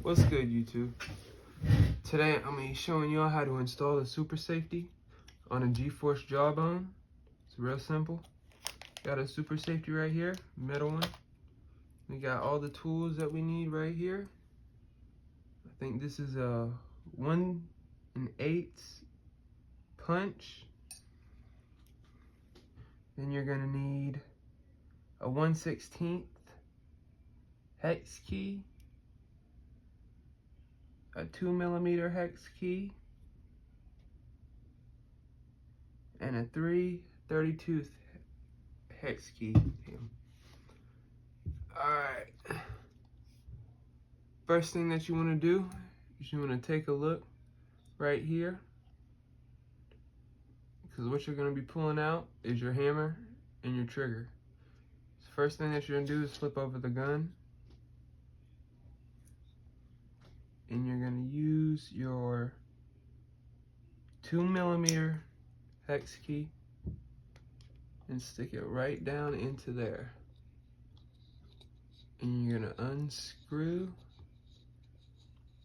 What's good, YouTube? Today I'm going to be showing y'all how to install the super safety on a Gforce jawbone. It's real simple. Got a super safety right here, metal one. We got all the tools that we need right here. I think this is a 1/8 punch. Then you're going to need a 1/16 hex key, a 2mm hex key, and a 3/32 hex key. Alright, first thing that you want to do is you want to take a look right here, because what you're going to be pulling out is your hammer and your trigger. So first thing that you're going to do is flip over the gun, and you're going to use your 2mm hex key and stick it right down into there. And you're going to unscrew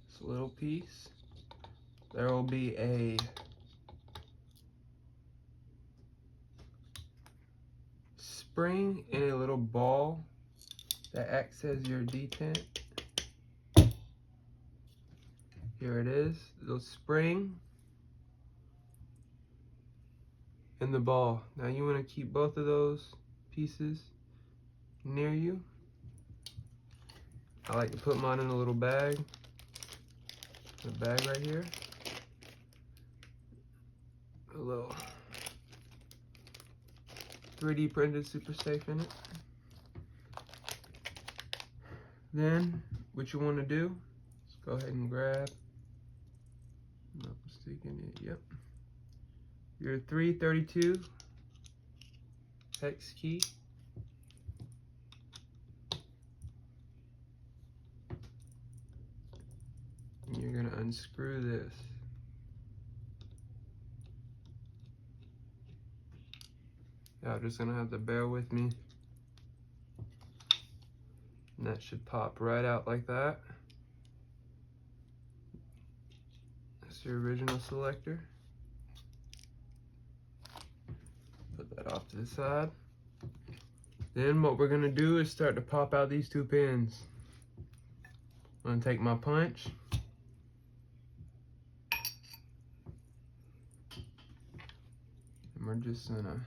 this little piece. There will be a spring and a little ball that acts as your detent. Here it is, the spring and the ball. Now you want to keep both of those pieces near you. I like to put mine in a little bag. A bag right here. A little 3D printed super safe in it. Then what you want to do is go ahead and grab, I'm not mistaken it, yep, your 3/32 hex key. And you're going to unscrew this. Y'all just going to have to bear with me. And that should pop right out like that. That's your original selector. Put that off to the side. Then what we're going to do is start to pop out these two pins. I'm going to take my punch. And we're just going to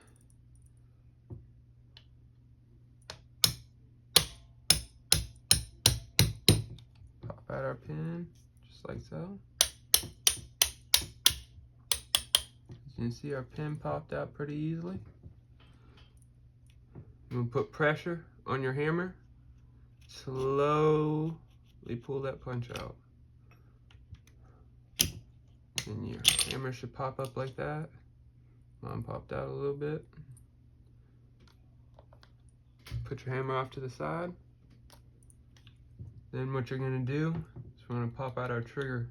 pop out our pin, just like so. As you can see, our pin popped out pretty easily. You're going to put pressure on your hammer. Slowly pull that punch out. And your hammer should pop up like that. Mine popped out a little bit. Put your hammer off to the side. Then what you're going to do is we're going to pop out our trigger.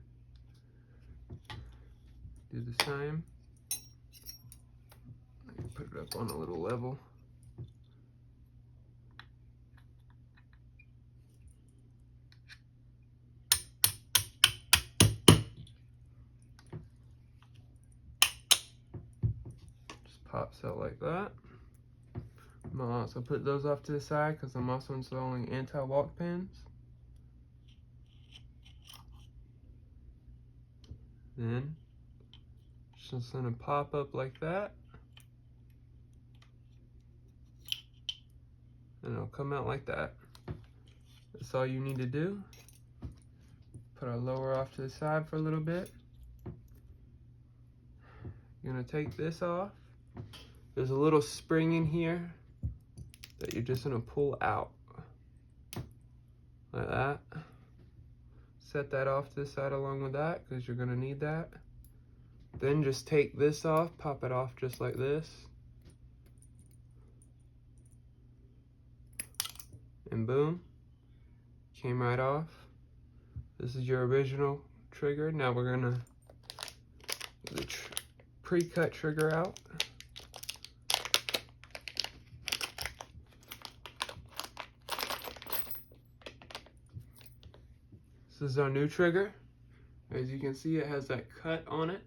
Do the same. Put it up on a little level. Just pops out like that. I'm going to also put those off to the side because I'm also installing anti-walk pins. Then just going to pop up like that. And it'll come out like that. That's all you need to do. Put our lower off to the side for a little bit. You're going to take this off. There's a little spring in here that you're just going to pull out. Like that. Set that off to the side along with that because you're going to need that. Then just take this off, pop it off just like this. And boom, came right off. This is your original trigger. Now we're gonna get the pre-cut trigger out. This is our new trigger. As you can see, it has that cut on it.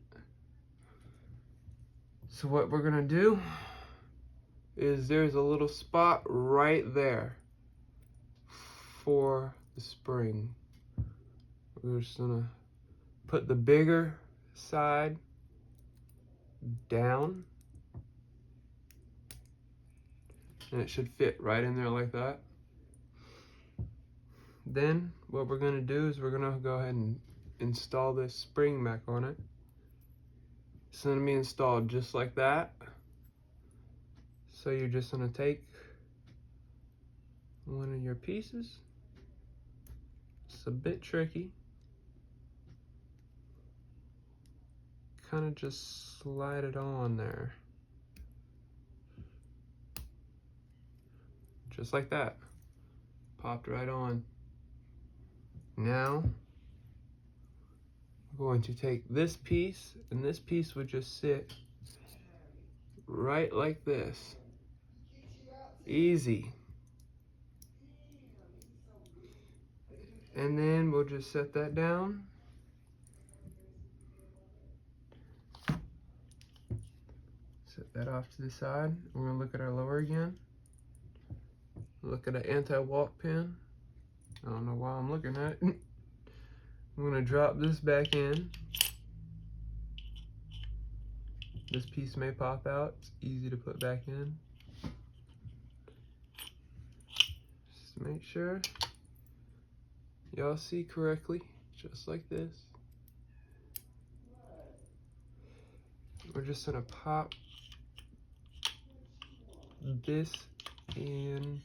So what we're gonna do is there's a little spot right there for the spring. We're just gonna put the bigger side down, and it should fit right in there like that. Then what we're gonna do is we're gonna go ahead and install this spring back on it. It's gonna be installed just like that. So you're just gonna take one of your pieces. It's a bit tricky. Kind of just slide it on there. Just like that. Popped right on. Now, we're going to take this piece, and this piece would just sit right like this. Easy. And then we'll just set that down. Set that off to the side. We're gonna look at our lower again. Look at an anti-walk pin. I don't know why I'm looking at it. I'm gonna drop this back in. This piece may pop out. It's easy to put back in. Just make sure y'all see correctly, just like this. We're just gonna pop this in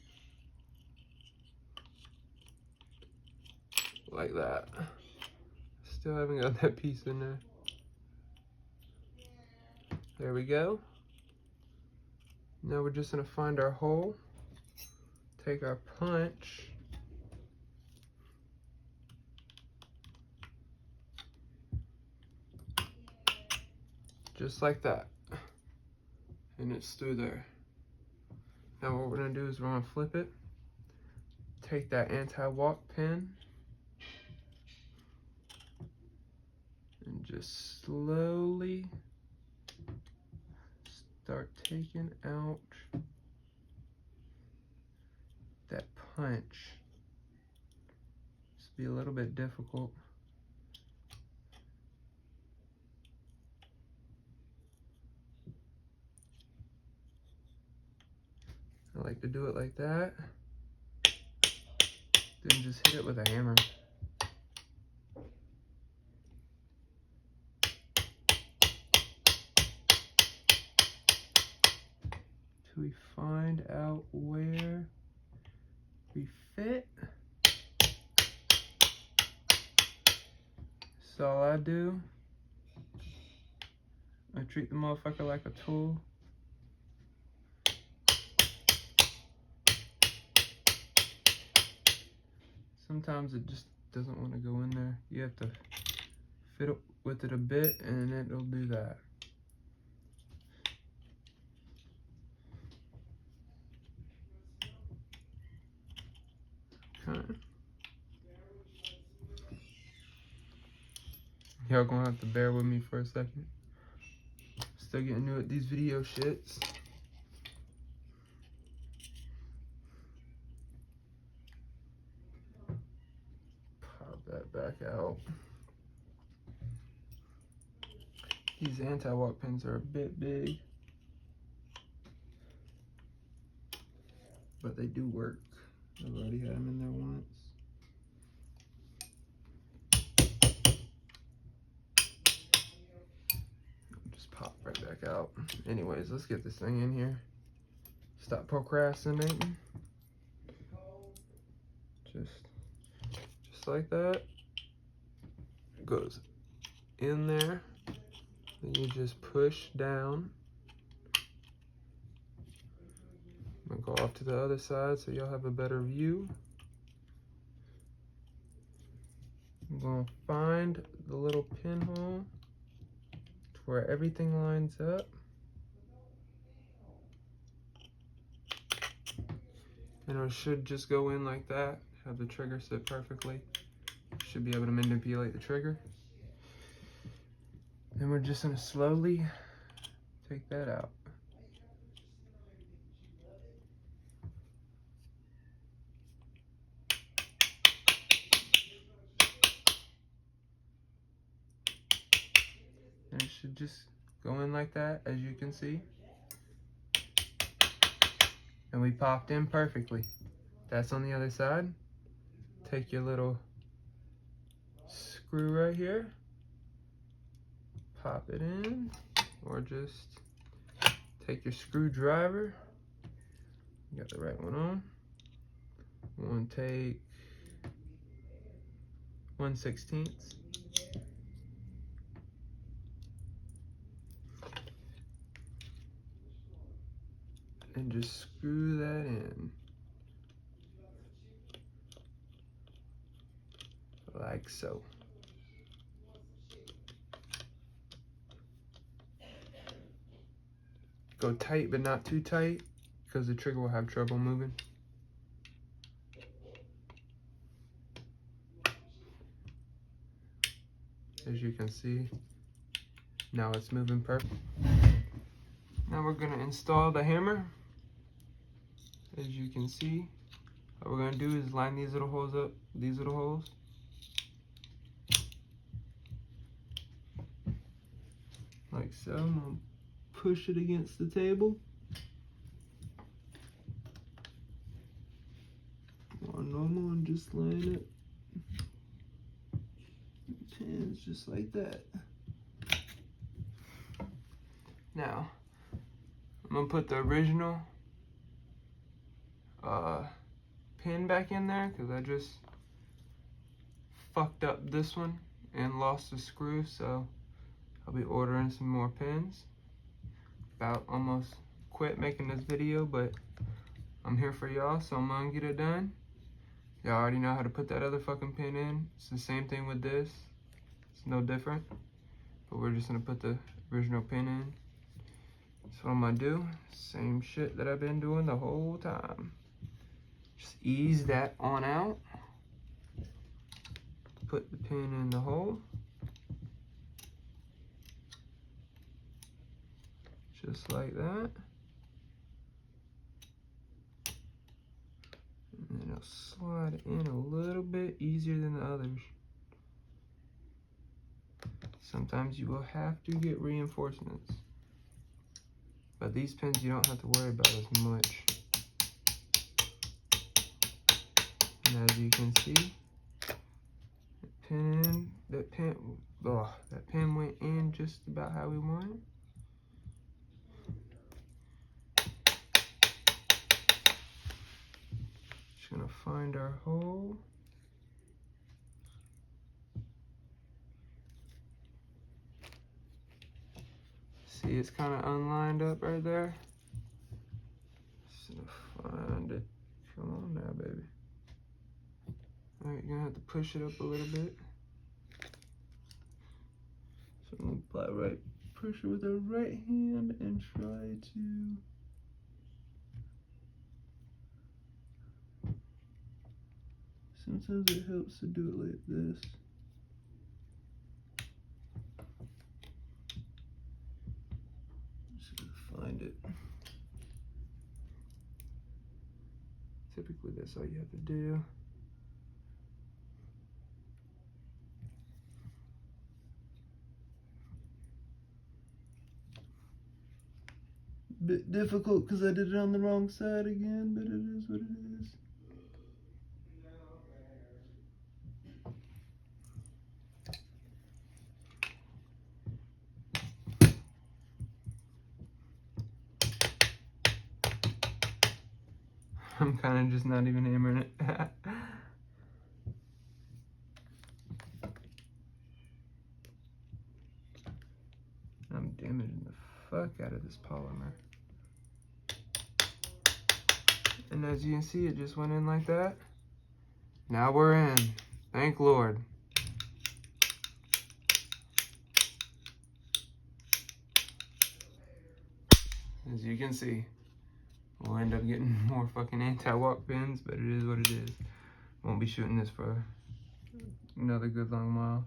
like that. Still haven't got that piece in there. There we go. Now we're just gonna find our hole, take our punch, just like that, and it's through there. Now what we're gonna do is we're gonna flip it, take that anti-walk pin, and just slowly start taking out that punch. This will be a little bit difficult. I like to do it like that, then just hit it with a hammer. Till we find out where we fit. That's all I do. I treat the motherfucker like a tool. Sometimes it just doesn't want to go in there. You have to fiddle with it a bit and it'll do that. Okay. Y'all gonna have to bear with me for a second. Still getting new at these video shits. Pop that back out. These anti-walk pins are a bit big, but they do work. I've already had them in there once. Just pop right back out. Anyways, let's get this thing in here. Stop procrastinating. Just like that. It goes in there. Then you just push down. I'm gonna go off to the other side so y'all have a better view. I'm gonna find the little pinhole to where everything lines up. And it should just go in like that. Have the trigger sit perfectly. should be able to manipulate the trigger. Then we're just gonna slowly take that out. And it should just go in like that, as you can see. And we popped in perfectly. That's on the other side. Take your little screw right here, pop it in, or just take your screwdriver. You got the right one on. We're gonna take 1/16. And just screw that in. Like so. Go tight, but not too tight, because the trigger will have trouble moving. As you can see, now it's moving perfect. Now we're gonna install the hammer. As you can see, what we're gonna do is line these little holes up, these little holes. Like so. I'm gonna push it against the table. On normal and just line it. Pins just like that. Now, I'm gonna put the original pin back in there because I just fucked up this one and lost the screw, so I'll be ordering some more pins. About almost quit making this video, but I'm here for y'all, so I'm gonna get it done. Y'all already know how to put that other fucking pin in. It's the same thing with this. It's no different, but we're just gonna put the original pin in. That's what I'm gonna do. Same shit that I've been doing the whole time. Just ease that on out. Put the pin in the hole. Just like that. And then it'll slide in a little bit easier than the others. Sometimes you will have to get reinforcements. But these pins you don't have to worry about as much. And as you can see, that pin went in just about how we wanted. Just gonna find our hole. See, it's kind of unlined up right there. Just gonna find it. Come on now, baby. All right, you're gonna have to push it up a little bit. So I'm gonna apply right pressure with our right hand and try to sometimes it helps to do it like this. Just gonna find it. Typically that's all you have to do. Bit difficult because I did it on the wrong side again, but it is what it is. I'm kind of just not even hammering it. I'm damaging the fuck out of this polymer. And as you can see, it just went in like that. Now we're in. Thank Lord. As you can see, we'll end up getting more fucking anti-walk pins, but it is what it is. Won't be shooting this for another good long while.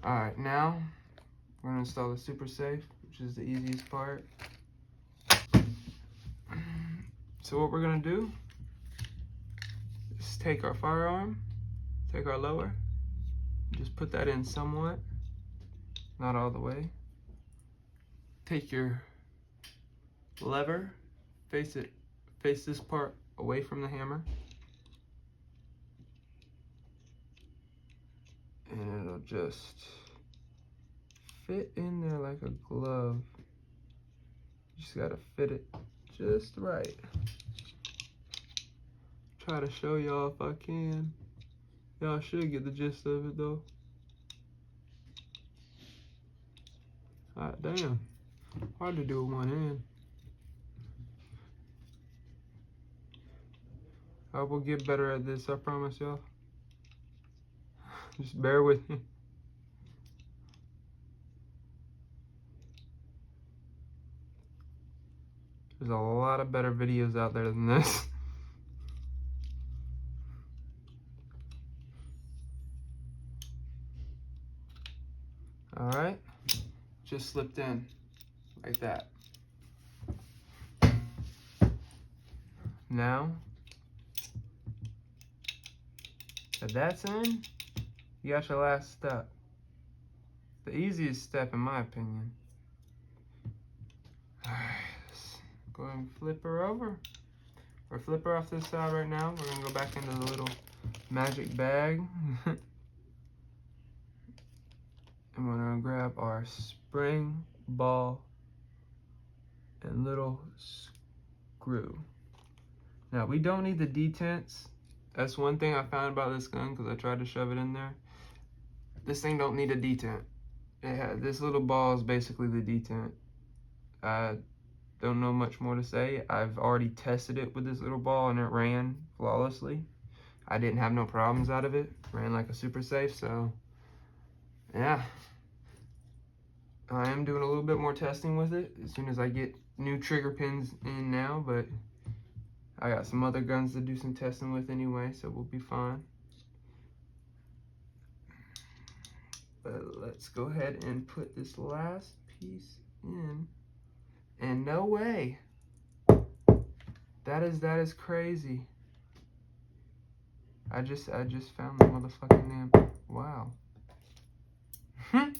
Alright, now we're gonna install the super safe, which is the easiest part. So what we're gonna do is take our firearm, take our lower, just put that in somewhat, not all the way. Take your lever, face this part away from the hammer, and it'll just fit in there like a glove. You just gotta fit it just right. Try to show y'all if I can. Y'all should get the gist of it though. Damn, hard to do with one hand. I will get better at this, I promise y'all. Just bear with me. There's a lot of better videos out there than this. Alright, just slipped in like that. Now that that's in, you got your last step. The easiest step in my opinion. Alright, let's go ahead and flip her over. Or flip her off this side right now. We're gonna go back into the little magic bag. And we're gonna grab our spring, ball, and little screw. Now we don't need the detents. That's one thing I found about this gun because I tried to shove it in there. This thing don't need a detent. This little ball is basically the detent. I don't know much more to say. I've already tested it with this little ball and it ran flawlessly. I didn't have no problems out of it. Ran like a super safe, so yeah. I am doing a little bit more testing with it as soon as I get new trigger pins in now, but I got some other guns to do some testing with anyway, so we'll be fine. But let's go ahead and put this last piece in. And no way. That is crazy. I just found the motherfucking name. Wow. I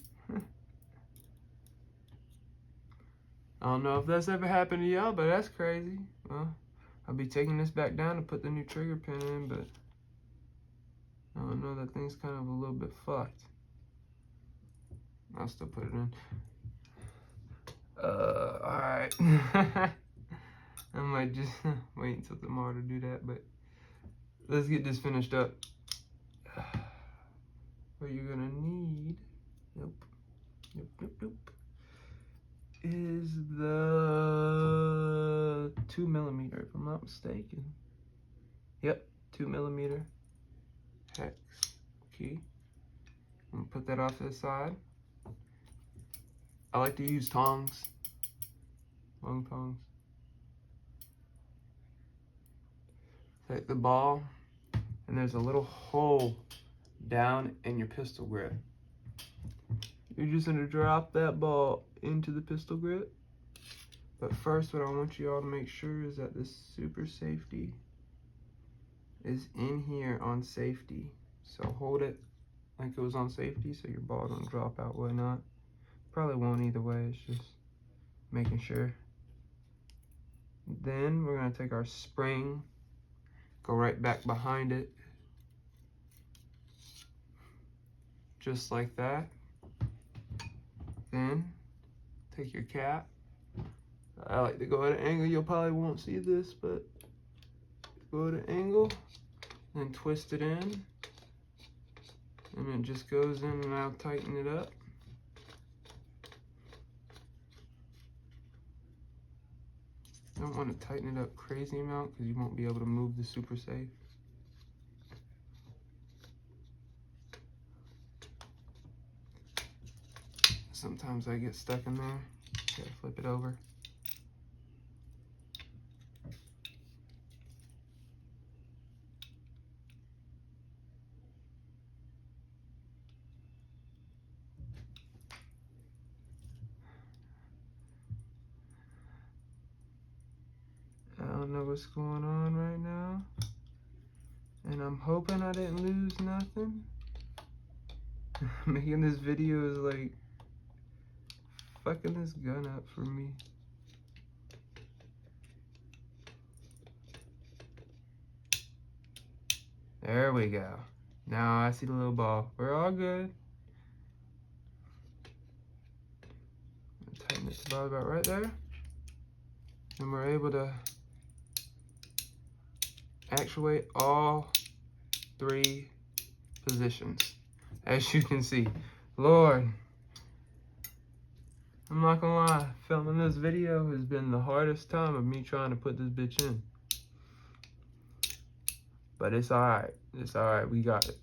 don't know if that's ever happened to y'all, but that's crazy. Well, I'll be taking this back down to put the new trigger pin in, but I don't know, that thing's kind of a little bit fucked. I'll still put it in. Alright. I might just wait until tomorrow to do that, but let's get this finished up. What you're gonna need, nope, is the 2mm, if I'm not mistaken. Yep, 2mm hex key. I'm gonna put that off to the side. I like to use tongs, long tongs. Take the ball, and there's a little hole down in your pistol grip. You're just gonna drop that ball into the pistol grip. But first, what I want you all to make sure is that this super safety is in here on safety. So hold it like it was on safety so your ball don't drop out, whatnot. Probably won't either way, it's just making sure. Then we're gonna take our spring, go right back behind it, just like that. Then take your cap. I like to go at an angle. You probably won't see this, but go at an angle, then twist it in, and it just goes in, and I'll tighten it up. You don't want to tighten it up crazy amount because you won't be able to move the super safe. Sometimes I get stuck in there. Gotta flip it over. don't know what's going on right now. And I'm hoping I didn't lose nothing. Making this video is like fucking this gun up for me. There we go. Now I see the little ball. We're all good. Tighten this about right there. And we're able to actuate all 3 positions. As you can see, Lord, I'm not gonna lie, filming this video has been the hardest time of me trying to put this bitch in. But it's alright. It's alright. We got it.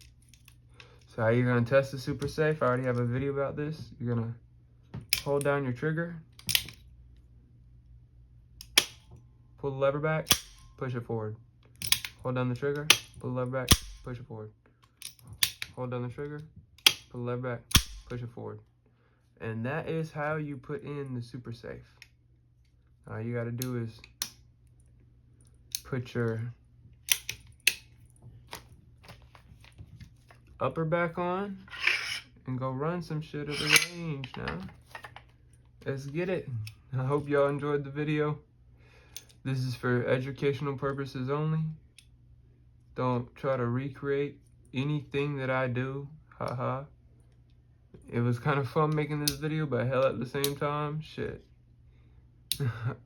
So how you're gonna test the super safe? I already have a video about this. You're gonna hold down your trigger, pull the lever back, push it forward. Hold down the trigger, pull the lever back, push it forward. Hold down the trigger, pull the lever back, push it forward. And that is how you put in the super safe. All you gotta do is put your upper back on and go run some shit at the range now. Let's get it. I hope y'all enjoyed the video. This is for educational purposes only. Don't try to recreate anything that I do. Haha. It was kind of fun making this video, but hell at the same time, shit. I'm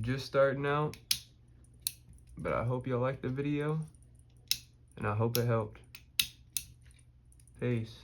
just starting out, but I hope y'all liked the video, and I hope it helped. Peace.